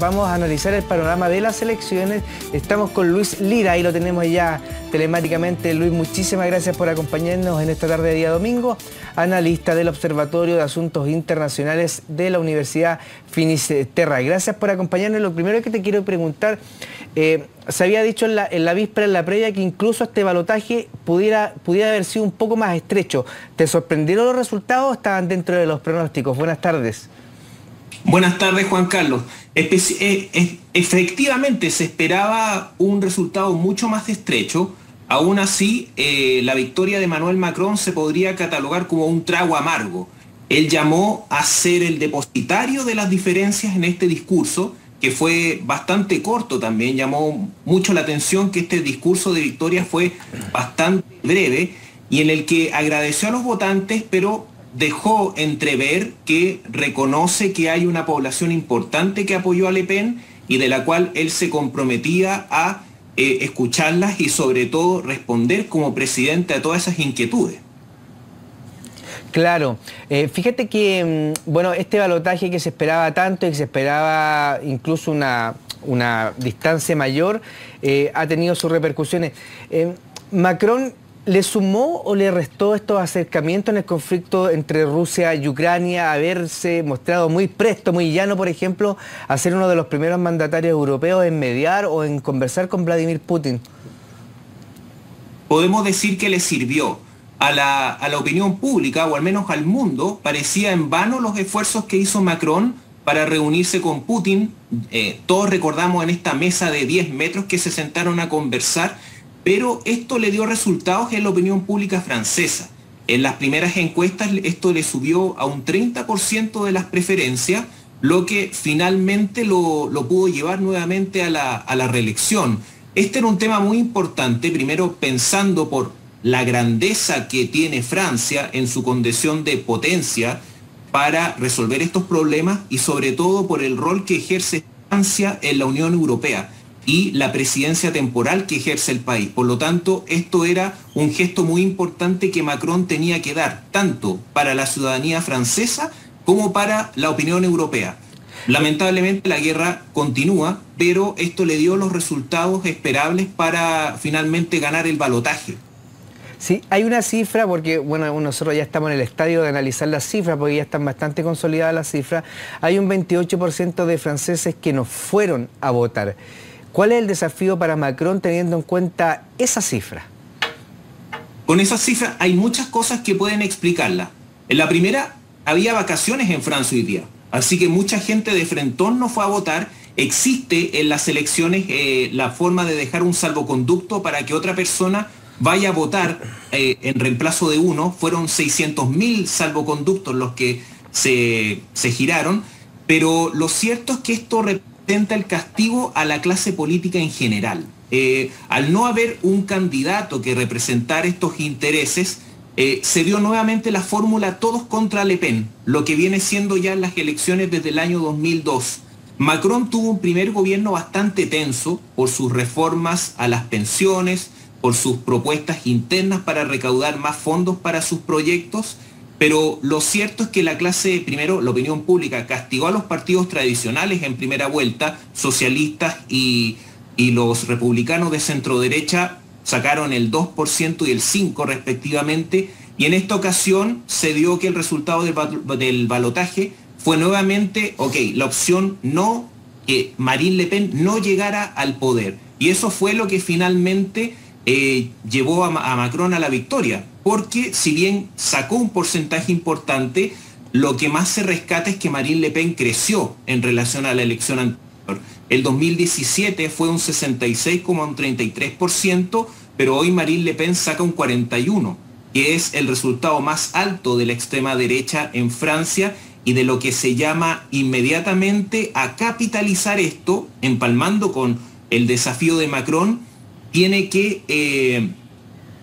vamos a analizar el panorama de las elecciones. Estamos con Luis Lira, ahí lo tenemos ya telemáticamente. Luis, muchísimas gracias por acompañarnos en esta tarde de día domingo, analista del Observatorio de Asuntos Internacionales de la Universidad Finisterra. Gracias por acompañarnos. Lo primero que te quiero preguntar, se había dicho en la víspera, en la previa, que incluso este balotaje pudiera haber sido un poco más estrecho. ¿Te sorprendieron los resultados o estaban dentro de los pronósticos? Buenas tardes. Buenas tardes, Juan Carlos. Efectivamente se esperaba un resultado mucho más estrecho. Aún así, la victoria de Emmanuel Macron se podría catalogar como un trago amargo. Él llamó a ser el depositario de las diferencias en este discurso, que fue bastante corto también. Llamó mucho la atención que este discurso de victoria fue bastante breve y en el que agradeció a los votantes, pero dejó entrever que reconoce que hay una población importante que apoyó a Le Pen y de la cual él se comprometía a escucharlas y sobre todo responder como presidente a todas esas inquietudes. Claro, fíjate que, bueno, este balotaje que se esperaba tanto y que se esperaba incluso una distancia mayor, ha tenido sus repercusiones. Macron, ¿le sumó o le restó estos acercamientos en el conflicto entre Rusia y Ucrania, haberse mostrado muy presto, muy llano, por ejemplo, a ser uno de los primeros mandatarios europeos en mediar o en conversar con Vladimir Putin? Podemos decir que le sirvió a la opinión pública, o al menos al mundo. Parecía en vano los esfuerzos que hizo Macron para reunirse con Putin. Todos recordamos en esta mesa de 10 metros que se sentaron a conversar, pero esto le dio resultados en la opinión pública francesa. En las primeras encuestas esto le subió a un 30% de las preferencias, lo que finalmente lo pudo llevar nuevamente a la reelección. Este era un tema muy importante, primero pensando por la grandeza que tiene Francia en su condición de potencia para resolver estos problemas y sobre todo por el rol que ejerce Francia en la Unión Europea y la presidencia temporal que ejerce el país. Por lo tanto, esto era un gesto muy importante que Macron tenía que dar, tanto para la ciudadanía francesa como para la opinión europea. Lamentablemente la guerra continúa, pero esto le dio los resultados esperables para finalmente ganar el balotaje. Sí, hay una cifra, porque bueno, nosotros ya estamos en el estadio de analizar las cifras, porque ya están bastante consolidadas las cifras. Hay un 28% de franceses que no fueron a votar. ¿Cuál es el desafío para Macron teniendo en cuenta esa cifra? Con esa cifra hay muchas cosas que pueden explicarla. En la primera, había vacaciones en Francia hoy día, así que mucha gente de frentón no fue a votar. Existe en las elecciones la forma de dejar un salvoconducto para que otra persona vaya a votar en reemplazo de uno. Fueron 600.000 salvoconductos los que se giraron, pero lo cierto es que esto representa el castigo a la clase política en general. Al no haber un candidato que representara estos intereses, se dio nuevamente la fórmula todos contra Le Pen, lo que viene siendo ya en las elecciones desde el año 2002. Macron tuvo un primer gobierno bastante tenso por sus reformas a las pensiones, por sus propuestas internas para recaudar más fondos para sus proyectos, pero lo cierto es que la clase, primero, la opinión pública castigó a los partidos tradicionales en primera vuelta, socialistas y los republicanos de centro-derecha sacaron el 2% y el 5% respectivamente, y en esta ocasión se dio que el resultado del balotaje fue nuevamente, la opción no, que Marine Le Pen no llegara al poder, y eso fue lo que finalmente llevó a Macron a la victoria, porque si bien sacó un porcentaje importante, lo que más se rescata es que Marine Le Pen creció en relación a la elección anterior. El 2017 fue un 66,33%, pero hoy Marine Le Pen saca un 41%, que es el resultado más alto de la extrema derecha en Francia y de lo que se llama inmediatamente a capitalizar esto, empalmando con el desafío de Macron. Tiene que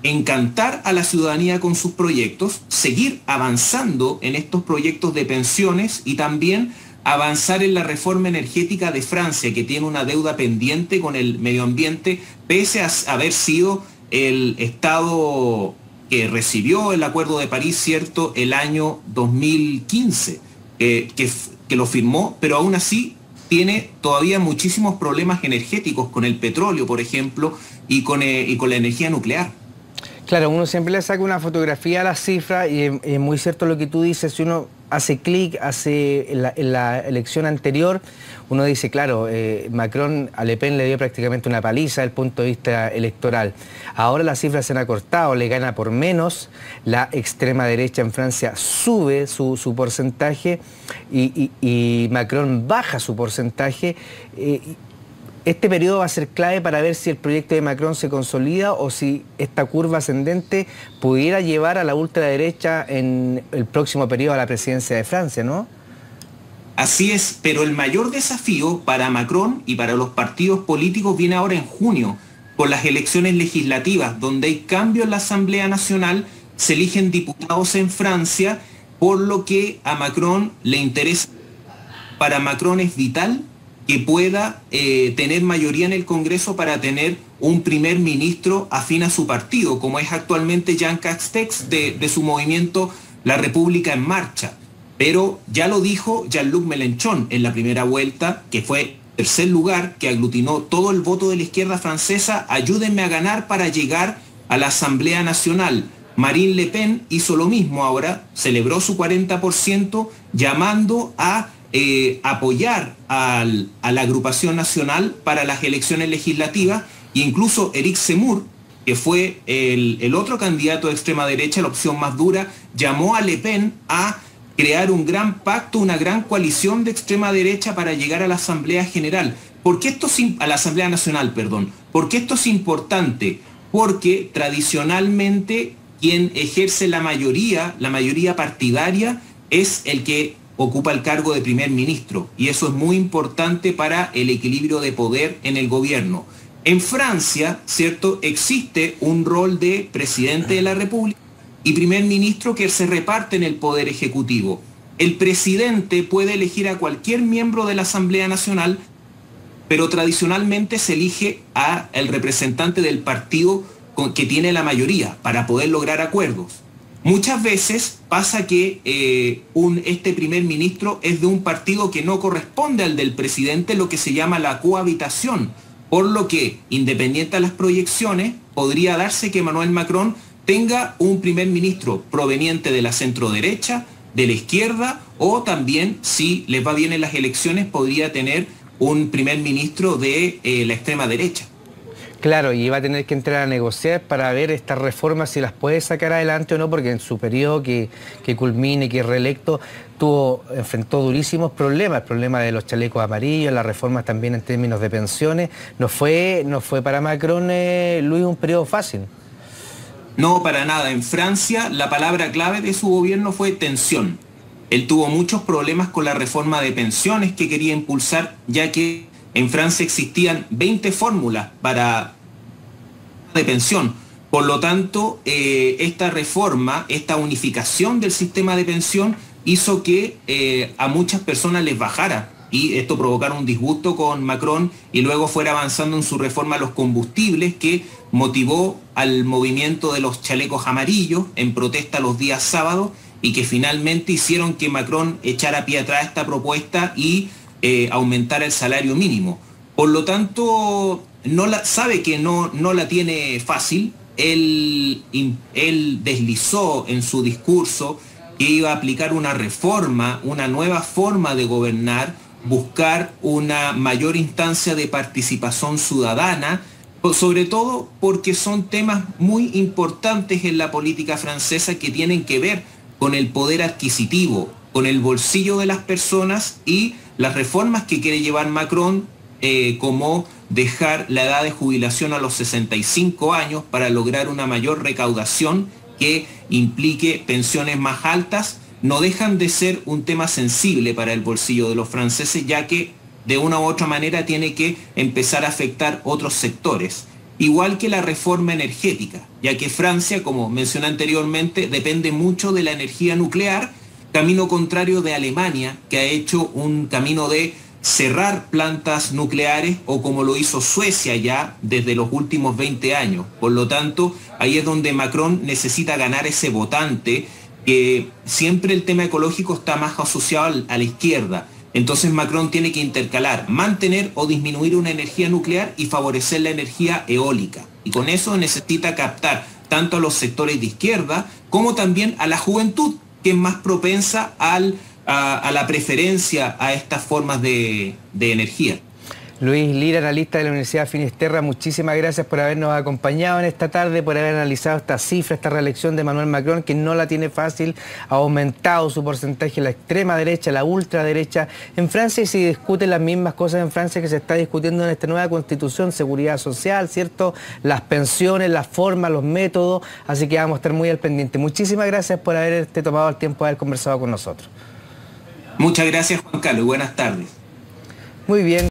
encantar a la ciudadanía con sus proyectos, seguir avanzando en estos proyectos de pensiones y también avanzar en la reforma energética de Francia, que tiene una deuda pendiente con el medio ambiente, pese a haber sido el Estado que recibió el Acuerdo de París, ¿cierto?, el año 2015, que lo firmó, pero aún así tiene todavía muchísimos problemas energéticos con el petróleo, por ejemplo, y con la energía nuclear. Claro, uno siempre le saca una fotografía a las cifras y es muy cierto lo que tú dices. Si uno hace clic, en la elección anterior, uno dice, claro, Macron a Le Pen le dio prácticamente una paliza desde el punto de vista electoral. Ahora las cifras se han acortado, le gana por menos, la extrema derecha en Francia sube su porcentaje y Macron baja su porcentaje. Este periodo va a ser clave para ver si el proyecto de Macron se consolida o si esta curva ascendente pudiera llevar a la ultraderecha en el próximo periodo a la presidencia de Francia, ¿no? Así es, pero el mayor desafío para Macron y para los partidos políticos viene ahora en junio, con las elecciones legislativas, donde hay cambio en la Asamblea Nacional, se eligen diputados en Francia, por lo que a Macron le interesa. Para Macron es vital que pueda tener mayoría en el Congreso para tener un primer ministro afín a su partido, como es actualmente Jean Castex de su movimiento La República en Marcha. Pero ya lo dijo Jean-Luc Mélenchon en la primera vuelta, que fue tercer lugar, que aglutinó todo el voto de la izquierda francesa: ayúdenme a ganar para llegar a la Asamblea Nacional. Marine Le Pen hizo lo mismo ahora, celebró su 40%, llamando a apoyar a la agrupación nacional para las elecciones legislativas, e incluso Éric Zemmour, que fue el otro candidato de extrema derecha, la opción más dura, llamó a Le Pen a crear un gran pacto, una gran coalición de extrema derecha para llegar a la Asamblea General. A la Asamblea Nacional, perdón. ¿Por qué esto es importante? Porque tradicionalmente quien ejerce la mayoría partidaria, es el que ocupa el cargo de primer ministro, y eso es muy importante para el equilibrio de poder en el gobierno. En Francia, ¿cierto?, existe un rol de presidente de la República y primer ministro que se reparten el poder ejecutivo. El presidente puede elegir a cualquier miembro de la Asamblea Nacional, pero tradicionalmente se elige al representante del partido que tiene la mayoría para poder lograr acuerdos. Muchas veces pasa que este primer ministro es de un partido que no corresponde al del presidente, lo que se llama la cohabitación, por lo que, independiente de las proyecciones, podría darse que Emmanuel Macron tenga un primer ministro proveniente de la centroderecha, de la izquierda, o también, si les va bien en las elecciones, podría tener un primer ministro de la extrema derecha. Claro, y va a tener que entrar a negociar para ver estas reformas si las puede sacar adelante o no, porque en su periodo que culmine, que es reelecto, enfrentó durísimos problemas, el problema de los chalecos amarillos, las reformas también en términos de pensiones. No fue para Macron, Luis, un periodo fácil. No, para nada. En Francia la palabra clave de su gobierno fue tensión. Él tuvo muchos problemas con la reforma de pensiones que quería impulsar, ya que en Francia existían 20 fórmulas de pensión. Por lo tanto, esta reforma, esta unificación del sistema de pensión hizo que a muchas personas les bajara, y esto provocara un disgusto con Macron y luego fuera avanzando en su reforma a los combustibles, que motivó al movimiento de los chalecos amarillos en protesta los días sábados, y que finalmente hicieron que Macron echara pie atrás esta propuesta y aumentar el salario mínimo. Por lo tanto, sabe que no la tiene fácil. Él deslizó en su discurso que iba a aplicar una reforma, una nueva forma de gobernar, buscar una mayor instancia de participación ciudadana, sobre todo porque son temas muy importantes en la política francesa que tienen que ver con el poder adquisitivo, con el bolsillo de las personas, y las reformas que quiere llevar Macron, como dejar la edad de jubilación a los 65 años para lograr una mayor recaudación que implique pensiones más altas, no dejan de ser un tema sensible para el bolsillo de los franceses, ya que de una u otra manera tiene que empezar a afectar otros sectores. Igual que la reforma energética, ya que Francia, como mencioné anteriormente, depende mucho de la energía nuclear, camino contrario de Alemania, que ha hecho un camino de cerrar plantas nucleares, o como lo hizo Suecia ya desde los últimos 20 años. Por lo tanto, ahí es donde Macron necesita ganar ese votante, que siempre el tema ecológico está más asociado a la izquierda, Entonces Macron tiene que intercalar, mantener o disminuir una energía nuclear y favorecer la energía eólica. Y con eso necesita captar tanto a los sectores de izquierda como también a la juventud, que es más propensa a la preferencia a estas formas de energía. Luis Lira, analista de la Universidad Finisterra, muchísimas gracias por habernos acompañado en esta tarde, por haber analizado esta cifra, esta reelección de Emmanuel Macron, que no la tiene fácil, ha aumentado su porcentaje la extrema derecha, la ultraderecha en Francia, y se discuten las mismas cosas en Francia que se está discutiendo en esta nueva constitución, seguridad social, ¿cierto? Las pensiones, las formas, los métodos, así que vamos a estar muy al pendiente. Muchísimas gracias por haberte tomado el tiempo de haber conversado con nosotros. Muchas gracias, Juan Carlos, y buenas tardes. Muy bien.